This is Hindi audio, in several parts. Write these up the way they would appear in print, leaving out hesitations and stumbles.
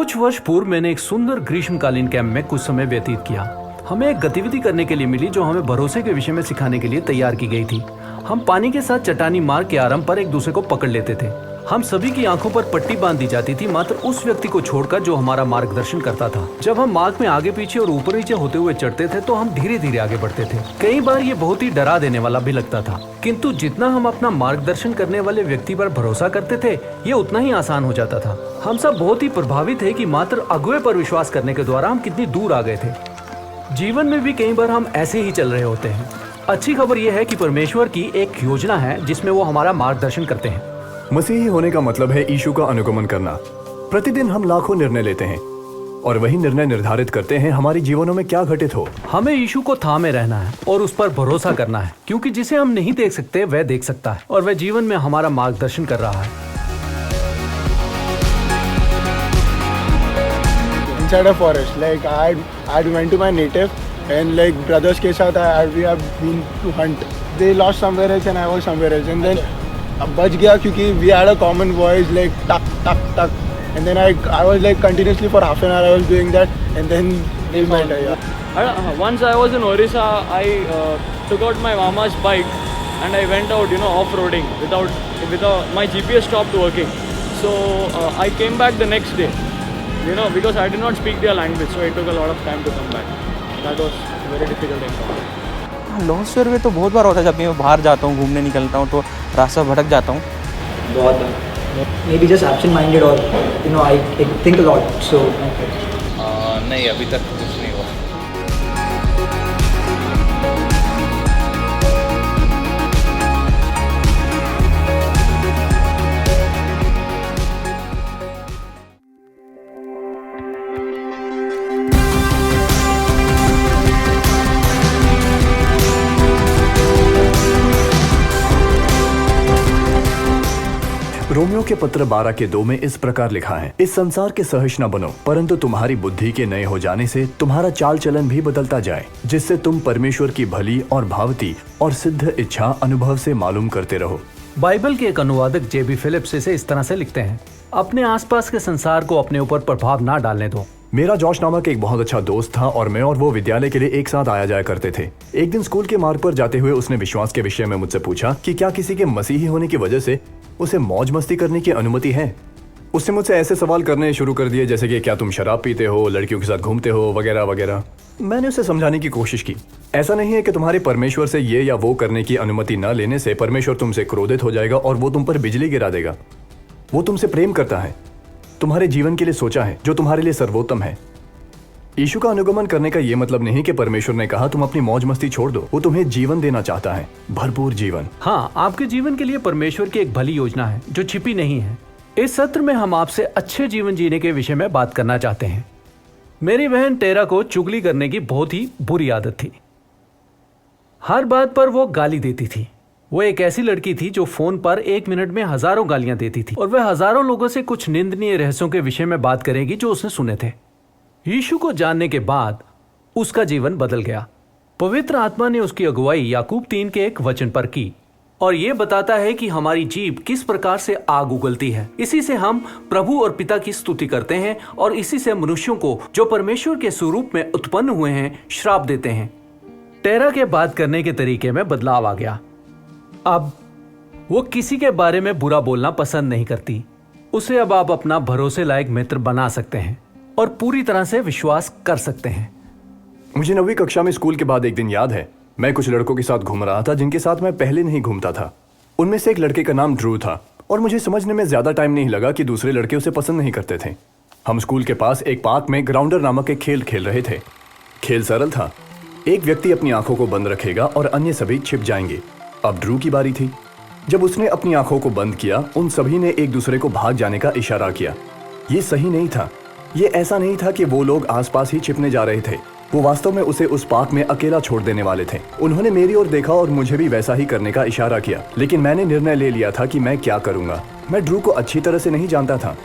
कुछ वर्ष पूर्व मैंने एक सुंदर ग्रीष्मकालीन कैंप में कुछ समय व्यतीत किया। हमें एक गतिविधि करने के लिए मिली जो हमें भरोसे के विषय में सिखाने के लिए तैयार की गई थी। हम पानी के साथ चट्टानी मार्ग के आरंभ पर एक दूसरे को पकड़ लेते थे। हम सभी की आंखों पर पट्टी बांध दी जाती थी, मात्र उस व्यक्ति को छोड़कर जो हमारा मार्गदर्शन करता था। जब हम मार्ग में आगे पीछे और ऊपर नीचे होते हुए चढ़ते थे तो हम धीरे धीरे आगे बढ़ते थे। कई बार ये बहुत ही डरा देने वाला भी लगता था, किंतु जितना हम अपना मार्गदर्शन करने वाले व्यक्ति पर भरोसा करते थे ये उतना ही आसान हो जाता था। हम सब बहुत ही प्रभावित थे कि मात्र अगुवे पर विश्वास करने के द्वारा हम कितनी दूर आ गए थे। जीवन में भी कई बार हम ऐसे ही चल रहे होते हैं। अच्छी खबर यह है कि परमेश्वर की एक योजना है जिसमें वो हमारा मार्गदर्शन करते हैं। मसीही होने का मतलब है यीशु का अनुगमन करना। प्रतिदिन हम लाखों निर्णय लेते हैं और वही निर्णय निर्धारित करते हैं हमारे जीवनों में क्या घटित हो। हमें यीशु को थामे रहना है और उस पर भरोसा करना है, क्योंकि जिसे हम नहीं देख सकते वह देख सकता है और वह जीवन में हमारा मार्गदर्शन कर रहा है। Inside a forest, like I went to my native and like brothers के साथ we have been to hunt. They lost somewhere else and I was somewhere else, and then बच गया क्योंकि we had a common voice like tuck tuck tuck, and then I was like continuously for half an hour I was doing that, and then they met. Once I was in Orissa, I took out my mama's bike and I went out, off-roading without my GPS stopped working. So I came back the next day, because I did not speak their language, so it took a lot of time to come back. That was very difficult encounter. Lost survey तो बहुत बार होता है। जब मैं बाहर जाता हूँ, घूमने निकलता हूँ तो रास्ता भटक जाता हूँ बहुत बार। Maybe just absent minded और आई थिंक अ लॉट। सो नहीं, अभी तक कुछ नहीं हुआ। रोमियो के पत्र 12 के 2 में इस प्रकार लिखा है, इस संसार के सहिष्ण न बनो, परंतु तुम्हारी बुद्धि के नए हो जाने से तुम्हारा चाल चलन भी बदलता जाए, जिससे तुम परमेश्वर की भली और भावती और सिद्ध इच्छा अनुभव से मालूम करते रहो। बाइबल के एक अनुवादक जेबी फिलिप्स इसे इस तरह से लिखते हैं, अपने आसपास के संसार को अपने ऊपर प्रभाव ना डालने दो। मेरा जॉश नामक एक बहुत अच्छा दोस्त था और मैं और वो विद्यालय के लिए एक साथ आया जाया करते थे। एक दिन स्कूल के मार्ग पर जाते हुए उसने विश्वास के विषय में मुझसे पूछा कि क्या किसी के मसीही होने की वजह से उसे मौज मस्ती करने की अनुमति है। उसने मुझसे ऐसे सवाल करने शुरू कर दिए जैसे कि क्या तुम शराब पीते हो, लड़कियों के साथ घूमते हो, वगैरह वगैरह। मैंने उसे समझाने की कोशिश की, ऐसा नहीं है कि तुम्हारे परमेश्वर से ये या वो करने की अनुमति न लेने से परमेश्वर तुमसे क्रोधित हो जाएगा और वो तुम पर बिजली गिरा देगा। वो तुमसे प्रेम करता है, तुम्हारे जीवन के लिए सोचा है जो तुम्हारे लिए सर्वोत्तम है। यीशु का अनुगमन करने का ये मतलब नहीं कि परमेश्वर ने कहा तुम अपनी मौज मस्ती छोड़ दो। वो तुम्हें जीवन देना चाहता है, भरपूर जीवन। हाँ, आपके जीवन के लिए परमेश्वर की एक भली योजना है जो छिपी नहीं है। इस सत्र में हम आपसे अच्छे जीवन जीने के विषय में बात करना चाहते हैं। मेरी बहन टेरा को चुगली करने की बहुत ही बुरी आदत थी। हर बात पर वो गाली देती थी। वो एक ऐसी लड़की थी जो फोन पर 1 मिनट में हजारों गालियां देती थी और वह हजारों लोगों से कुछ निंदनीय रहस्यों के विषय में बात करेगी जो उसने सुने थे। यीशु को जानने के बाद उसका जीवन बदल गया। पवित्र आत्मा ने उसकी अगुवाई याकूब 3 के 1 वचन पर की और यह बताता है कि हमारी जीभ किस प्रकार से आग उगलती है। इसी से हम प्रभु और पिता की स्तुति करते हैं और इसी से मनुष्यों को जो परमेश्वर के स्वरूप में उत्पन्न हुए हैं श्राप देते हैं। टेरा के बात करने के तरीके में बदलाव आ गया। अब वो किसी के बारे में बुरा बोलना पसंद नहीं करती। उसे अब आप अपना भरोसे लायक मित्र बना सकते हैं और पूरी तरह से विश्वास कर सकते हैं। मुझे 9वीं कक्षा में स्कूल के बाद एक दिन याद है, मैं कुछ लड़कों के साथ घूम रहा था जिनके साथ मैं पहले नहीं घूमता था। उनमें से एक लड़के का नाम ड्रू था और मुझे समझने में ज्यादा टाइम नहीं लगा कि दूसरे लड़के उसे पसंद नहीं करते थे। हम स्कूल के पास एक पार्क में ग्राउंडर नामक एक खेल खेल रहे थे। खेल सरल था, एक व्यक्ति अपनी आंखों को बंद रखेगा और अन्य सभी छिप जाएंगे। अब ड्रू की बारी थी। जब उसने अपनी आंखों को बंद किया, उन सभी ने एक दूसरे को भाग जाने का इशारा किया। ये सही नहीं था। ये ऐसा नहीं था कि वो लोग आसपास ही छिपने जा रहे थे। वो वास्तव में उसे उस पार्क में अकेला छोड़ देने वाले थे। उन्होंने मेरी ओर देखा और मुझे भी वैसा ही करने का इशारा किया, लेकिन मैंने निर्णय ले लिया था कि मैं क्या करूंगा। मैं ड्रू को अच्छी तरह से नहीं जानता था,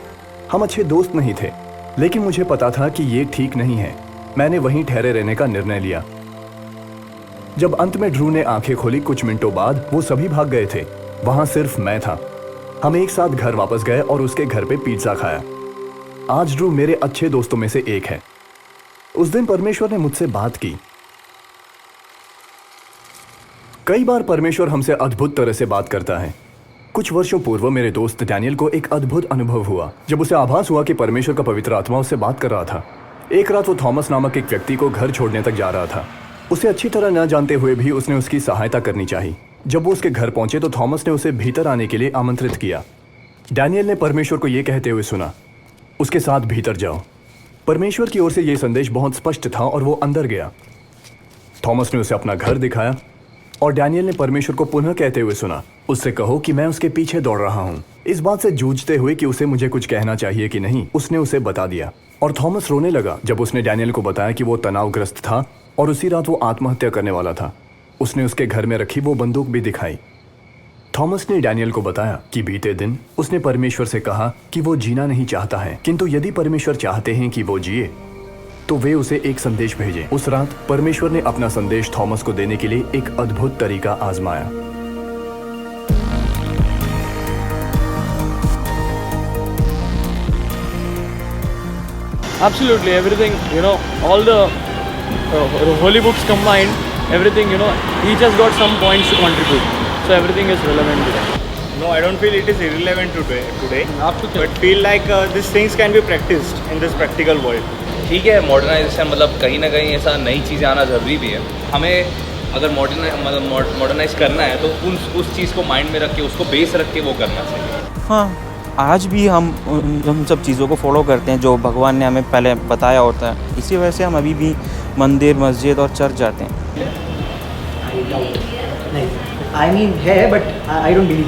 हम अच्छे दोस्त नहीं थे, लेकिन मुझे पता था कि ये ठीक नहीं है। मैंने वहीं ठहरे रहने का निर्णय लिया। जब अंत में ड्रू ने आंखें खोली, कुछ मिनटों बाद वो सभी भाग गए थे। वहां सिर्फ मैं था। हम एक साथ घर वापस गए और उसके घर पे पिज्जा खाया। आज ड्रू मेरे अच्छे दोस्तों में से एक है। उस दिन परमेश्वर ने मुझसे बात की। कई बार परमेश्वर हमसे अद्भुत तरह से बात करता है। कुछ वर्षों पूर्व मेरे दोस्त डैनियल को एक अद्भुत अनुभव हुआ जब उसे आभास हुआ कि परमेश्वर का पवित्र आत्मा उससे बात कर रहा था। एक रात वो थॉमस नामक एक व्यक्ति को घर छोड़ने तक जा रहा था। उसे अच्छी तरह न जानते हुए भी उसने उसकी सहायता करनी चाहिए। जब वो उसके घर पहुंचे तो थॉमस ने उसे भीतर आने के लिए आमंत्रित किया। डैनियल ने परमेश्वर को यह कहते हुए सुना, उसके साथ भीतर जाओ। परमेश्वर की ओर से यह संदेश बहुत स्पष्ट था और वो अंदर गया। थॉमस ने उसे अपना घर दिखाया और डैनियल ने परमेश्वर को पुनः कहते हुए सुना, उससे कहो कि मैं उसके पीछे दौड़ रहा हूं। इस बात से जूझते हुए कि उसे मुझे कुछ कहना चाहिए कि नहीं, उसने उसे बता दिया और थॉमस रोने लगा जब उसने डैनियल को बताया कि वो तनावग्रस्त था और उसी रात वो आत्महत्या करने वाला था। उसने उसके घर में रखी वो बंदूक भी दिखाई। थॉमस ने डैनियल को बताया कि बीते दिन उसने परमेश्वर से कहा कि वो जीना नहीं चाहता है, किंतु यदि परमेश्वर चाहते हैं कि वो जिए तो वे उसे एक संदेश भेजें। उस रात परमेश्वर ने अपना संदेश थॉमस को देने के लिए एक अद्भुत तरीका आजमाया। Absolutely, everything, all the holy books combined, everything, each has got some points to contribute. So everything is relevant to that. No, I don't feel it is irrelevant today. Absolutely. But feel like these things can be practiced in this practical world. ठीक है, मॉडर्नाइजेशन मतलब कहीं ना कहीं ऐसा नई चीज़ें आना ज़रूरी भी है। हमें अगर मॉडर्नाइज करना है तो उस चीज़ को माइंड में रख के, उसको बेस रख के वो करना चाहिए। हाँ, आज भी हम उन सब चीज़ों को फॉलो करते हैं जो भगवान ने हमें पहले बताया होता है। इसी वजह से हम अभी भी मंदिर, मस्जिद और चर्च जाते हैं। आई मीन है बट आई डोंट बिलीव।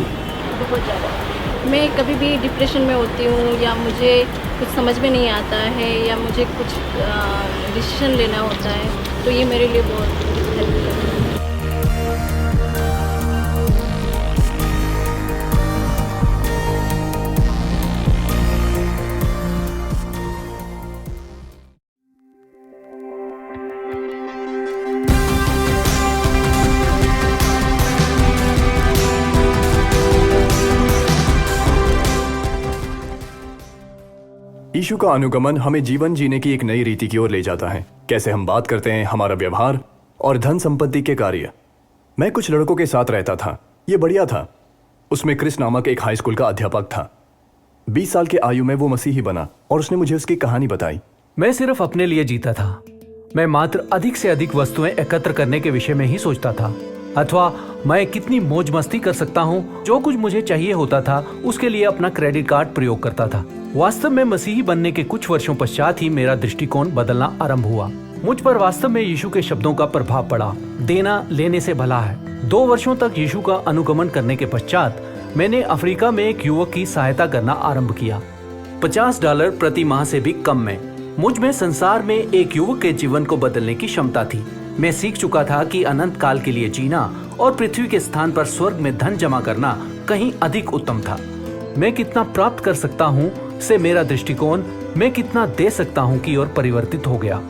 बहुत ज़्यादा मैं कभी भी डिप्रेशन में होती हूँ या मुझे कुछ समझ में नहीं आता है या मुझे कुछ डिसीजन लेना होता है तो ये मेरे लिए बहुत हेल्पफुल है। यीशु का अनुगमन हमें जीवन जीने की एक नई रीति की ओर ले जाता है। कैसे हम बात करते हैं, हमारा व्यवहार और धन संपत्ति के कार्य। मैं कुछ लड़कों के साथ रहता था, ये बढ़िया था। उसमें क्रिस नामक एक हाई स्कूल का अध्यापक था। 20 साल के आयु में वो मसीही बना और उसने मुझे उसकी कहानी बताई। मैं सिर्फ अपने लिए जीता था। मैं मात्र अधिक से अधिक वस्तुएं एकत्र करने के विषय में ही सोचता था, अथवा मैं कितनी मौज मस्ती कर सकता हूँ। जो कुछ मुझे चाहिए होता था उसके लिए अपना क्रेडिट कार्ड प्रयोग करता था। वास्तव में मसीही बनने के कुछ वर्षों पश्चात ही मेरा दृष्टिकोण बदलना आरंभ हुआ। मुझ पर वास्तव में यीशु के शब्दों का प्रभाव पड़ा, देना लेने से भला है। 2 वर्षों तक यीशु का अनुगमन करने के पश्चात मैंने अफ्रीका में एक युवक की सहायता करना आरंभ किया। $50 प्रति माह से भी कम में। मुझ में संसार में एक युवक के जीवन को बदलने की क्षमता थी। मैं सीख चुका था कि अनंत काल के लिए जीना और पृथ्वी के स्थान पर स्वर्ग में धन जमा करना कहीं अधिक उत्तम था। मैं कितना प्राप्त कर सकता हूँ से मेरा दृष्टिकोण मैं कितना दे सकता हूँ की ओर परिवर्तित हो गया।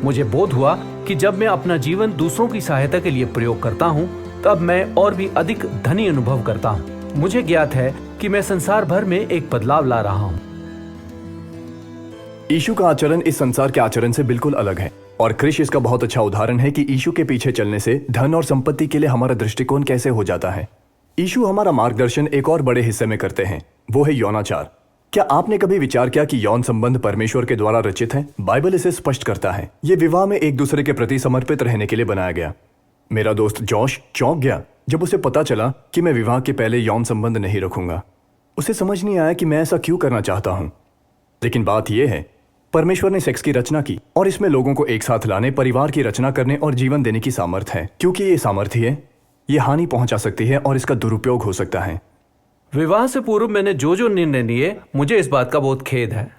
मुझे बोध हुआ कि जब मैं अपना जीवन दूसरों की सहायता के लिए प्रयोग करता हूँ तब मैं और भी अधिक धनी अनुभव करता हूँ। मुझे ज्ञात है कि मैं संसार भर में एक बदलाव ला रहा हूँ। यीशु का आचरण इस संसार के आचरण से बिल्कुल अलग है और क्रिश इसका बहुत अच्छा उदाहरण है कि यीशु के पीछे चलने से धन और संपत्ति के लिए हमारा दृष्टिकोण कैसे हो जाता है। यीशु हमारा मार्गदर्शन एक और बड़े हिस्से में करते हैं, वो है यौनाचार। क्या आपने कभी विचार किया कि यौन संबंध परमेश्वर के द्वारा रचित है? बाइबल इसे स्पष्ट करता है। ये विवाह में एक दूसरे के प्रति समर्पित रहने के लिए बनाया गया। मेरा दोस्त जॉश चौंक गया जब उसे पता चला कि मैं विवाह के पहले यौन संबंध नहीं रखूंगा। उसे समझ नहीं आया कि मैं ऐसा क्यों करना चाहता हूं। लेकिन बात यह है, परमेश्वर ने सेक्स की रचना की और इसमें लोगों को एक साथ लाने, परिवार की रचना करने और जीवन देने की सामर्थ्य है। क्योंकि ये सामर्थ्य है, ये हानि पहुंचा सकती है और इसका दुरुपयोग हो सकता है। विवाह से पूर्व मैंने जो निर्णय लिए, मुझे इस बात का बहुत खेद है।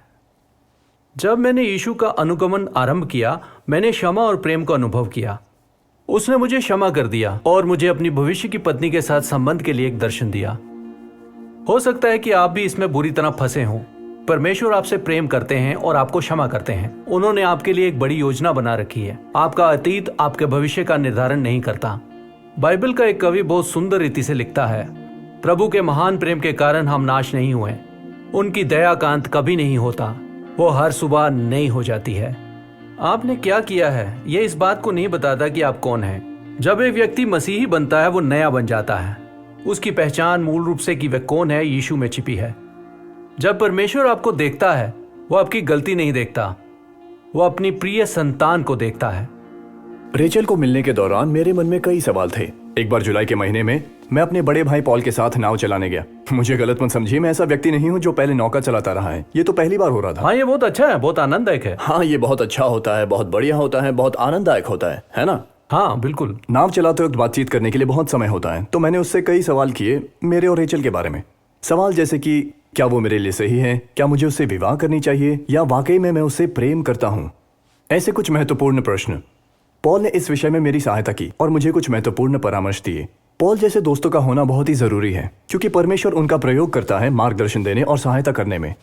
जब मैंने यीशु का अनुगमन आरंभ किया, मैंने क्षमा और प्रेम का अनुभव किया। उसने मुझे क्षमा कर दिया और मुझे अपनी भविष्य की पत्नी के साथ संबंध के लिए एक दर्शन दिया। हो सकता है कि आप भी इसमें बुरी तरह फंसे हों। परमेश्वर आपसे प्रेम करते हैं और आपको क्षमा करते हैं। उन्होंने आपके लिए एक बड़ी योजना बना रखी है। आपका अतीत आपके भविष्य का निर्धारण नहीं करता। बाइबल का एक कवि बहुत सुंदर रीति से लिखता है, प्रभु के महान प्रेम के कारण हम नाश नहीं हुए, उनकी दया का अंत कभी नहीं होता। वो हर सुबह नई हो जाती है। आपने क्या किया है ये इस बात को नहीं बताता कि आप कौन हैं। जब एक व्यक्ति मसीही बनता है वो नया बन जाता है। उसकी पहचान मूल रूप से कि वह कौन है यीशु में छिपी है। जब परमेश्वर आपको देखता है वो आपकी गलती नहीं देखता, वो अपनी प्रिय संतान को देखता है। रेचल को मिलने के दौरान मेरे मन में कई सवाल थे। एक बार जुलाई के महीने में मैं अपने बड़े भाई पॉल के साथ नाव चलाने गया। मुझे गलत मत समझिए, मैं ऐसा व्यक्ति नहीं हूँ जो पहले नौका चलाता रहा है। ये तो पहली बार हो रहा था। हाँ, ये बहुत अच्छा है, बहुत आनंददायक है। हाँ, ये बहुत अच्छा होता है, बहुत बढ़िया होता है, बहुत आनंददायक होता है ना? हाँ बिल्कुल। नाव चलाते वक्त बातचीत करने के लिए बहुत समय होता है, तो मैंने उससे कई सवाल किए मेरे और रेचल के बारे में। सवाल जैसे कि क्या वो मेरे लिए सही है, क्या मुझे उससे विवाह करनी चाहिए, या वाकई में मैं उससे प्रेम करता हूँ। ऐसे कुछ महत्वपूर्ण प्रश्न। पॉल ने इस विषय में मेरी सहायता की और मुझे कुछ महत्वपूर्ण परामर्श दिए। पॉल जैसे दोस्तों का होना बहुत ही जरूरी है, क्योंकि परमेश्वर उनका प्रयोग करता है मार्गदर्शन देने और सहायता करने में।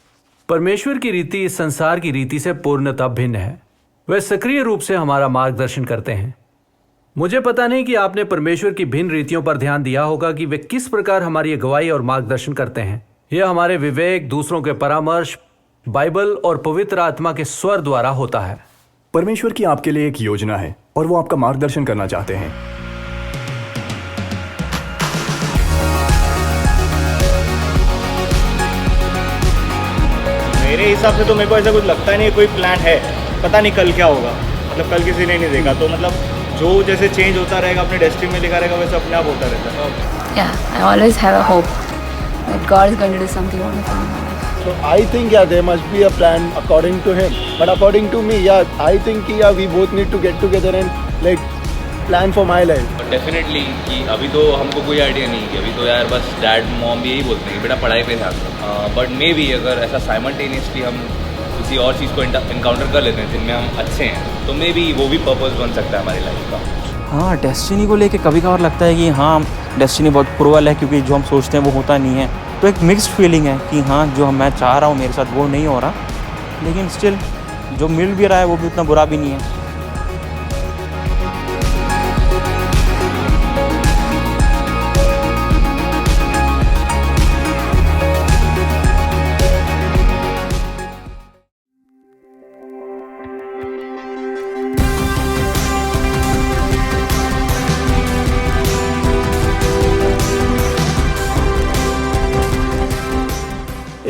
परमेश्वर की रीति इस संसार की रीति से पूर्णतः भिन्न है। वे सक्रिय रूप से हमारा मार्गदर्शन करते हैं। मुझे पता नहीं कि आपने परमेश्वर की भिन्न रीतियों पर ध्यान दिया होगा कि वे किस प्रकार हमारी अगुवाई और मार्गदर्शन करते हैं। यह हमारे विवेक, दूसरों के परामर्श, बाइबल और पवित्र आत्मा के स्वर द्वारा होता है। परमेश्वर की आपके लिए एक योजना है और वो आपका मार्गदर्शन करना चाहते हैं। मेरे हिसाब से तो मेरे को ऐसा कुछ लगता नहीं है कोई प्लान है। पता नहीं कल क्या होगा, मतलब कल किसी ने नहीं देखा, तो मतलब जो जैसे चेंज होता रहेगा अपने डेस्टिनी में लिखा रहेगा वैसे अपने आप होता रहता है। Yeah, I always have a hope that God is going to do something wonderful in my life. So I think there must be a plan according to him. But according to me, I think we both need to get together and plan for my life. Definitely कि अभी तो हमको कोई आइडिया नहीं कि अभी तो यार बस डैड मॉम भी यही बोलते हैं कि बेटा पढ़ाई पे ध्यान दो। बट मे बी अगर ऐसा साइमल्टेनियसली हम किसी और चीज़ को इनकाउंटर कर लेते हैं जिनमें हम अच्छे हैं, तो मे बी वो भी पर्पस बन सकता है हमारी लाइफ का। हाँ, डेस्टिनी को लेके कभी कभार लगता है कि हाँ डेस्टिनी बहुत क्रूअल है, क्योंकि जो हम सोचते हैं वो होता नहीं है। तो एक मिक्स्ड फीलिंग है कि हाँ जो मैं चाह रहा हूँ मेरे साथ वो नहीं हो रहा, लेकिन स्टिल जो मिल भी रहा है वो भी उतना बुरा भी नहीं है।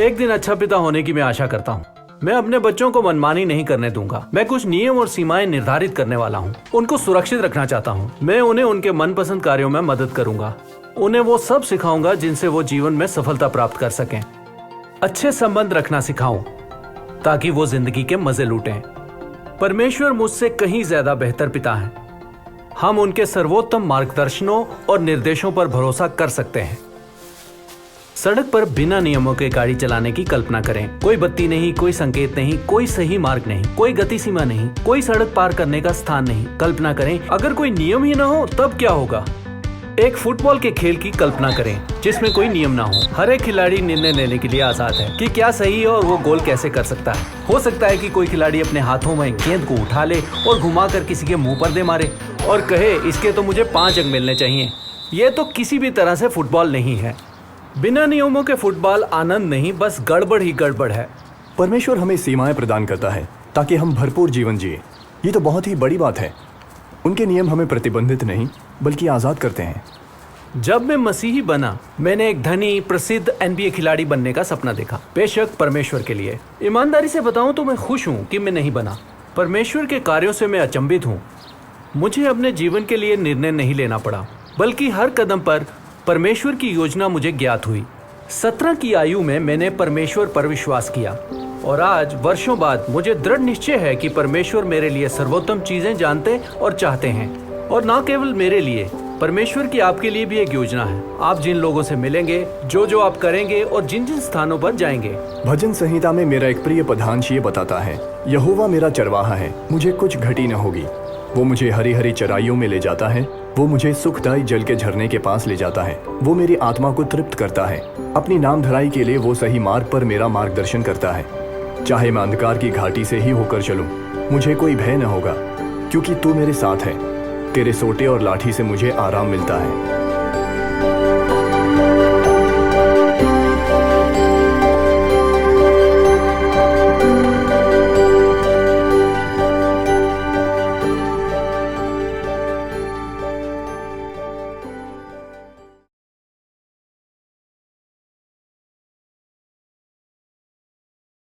एक दिन अच्छा पिता होने की मैं आशा करता हूँ। मैं अपने बच्चों को मनमानी नहीं करने दूंगा। मैं कुछ नियम और सीमाएं निर्धारित करने वाला हूँ। उनको सुरक्षित रखना चाहता हूँ। मैं उन्हें उनके मनपसंद कार्यों में मदद करूंगा। उन्हें वो सब सिखाऊंगा जिनसे वो जीवन में सफलता प्राप्त कर सकें। अच्छे संबंध रखना सिखाऊं ताकि वो जिंदगी के मजे लूटें। परमेश्वर मुझसे कहीं ज्यादा बेहतर पिता है। हम उनके सर्वोत्तम मार्गदर्शनों और निर्देशों पर भरोसा कर सकते हैं। सड़क पर बिना नियमों के गाड़ी चलाने की कल्पना करें। कोई बत्ती नहीं, कोई संकेत नहीं, कोई सही मार्ग नहीं, कोई गति सीमा नहीं, कोई सड़क पार करने का स्थान नहीं। कल्पना करें अगर कोई नियम ही ना हो तब क्या होगा। एक फुटबॉल के खेल की कल्पना करें जिसमें कोई नियम ना हो। हर एक खिलाड़ी निर्णय लेने के लिए आजाद है कि क्या सही है और वो गोल कैसे कर सकता है। हो सकता है कि कोई खिलाड़ी अपने हाथों में गेंद को उठा ले और घुमाकर किसी के मुंह पर दे मारे और कहे इसके तो मुझे 5 अंक मिलने चाहिए। ये तो किसी भी तरह से फुटबॉल नहीं है। बिना नियमों के फुटबॉल आनंद नहीं, बस गड़बड़ ही गड़बड़ है। परमेश्वर हमें सीमाएं प्रदान करता है ताकि हम भरपूर जीवन जिए। ये तो बहुत ही बड़ी बात है। उनके नियम हमें प्रतिबंधित नहीं बल्कि आज़ाद करते हैं। जब मैं मसीही बना मैंने एक धनी प्रसिद्ध NBA खिलाड़ी बनने का सपना देखा, बेशक परमेश्वर के लिए। ईमानदारी से बताऊं तो मैं खुश हूं कि मैं नहीं बना। परमेश्वर के कार्यों से मैं अचंभित हूं। मुझे अपने जीवन के लिए निर्णय नहीं लेना पड़ा, बल्कि हर कदम पर परमेश्वर की योजना मुझे ज्ञात हुई। 17 की आयु में मैंने परमेश्वर पर विश्वास किया और आज वर्षों बाद मुझे दृढ़ निश्चय है कि परमेश्वर मेरे लिए सर्वोत्तम चीजें जानते और चाहते हैं। और न केवल मेरे लिए, परमेश्वर की आपके लिए भी एक योजना है। आप जिन लोगों से मिलेंगे, जो आप करेंगे और जिन जिन स्थानों पर जाएंगे। भजन संहिता में मेरा एक प्रिय पदांश ये बताता है, यहोवा मेरा चरवाहा है, मुझे कुछ घटी न होगी। वो मुझे हरी हरी चराइयों में ले जाता है, वो मुझे सुखदायी जल के झरने के पास ले जाता है। वो मेरी आत्मा को तृप्त करता है। अपनी नाम धराई के लिए वो सही मार्ग पर मेरा मार्गदर्शन करता है। चाहे मैं अंधकार की घाटी से ही होकर चलूं, मुझे कोई भय न होगा, क्योंकि तू मेरे साथ है। तेरे सोटे और लाठी से मुझे आराम मिलता है।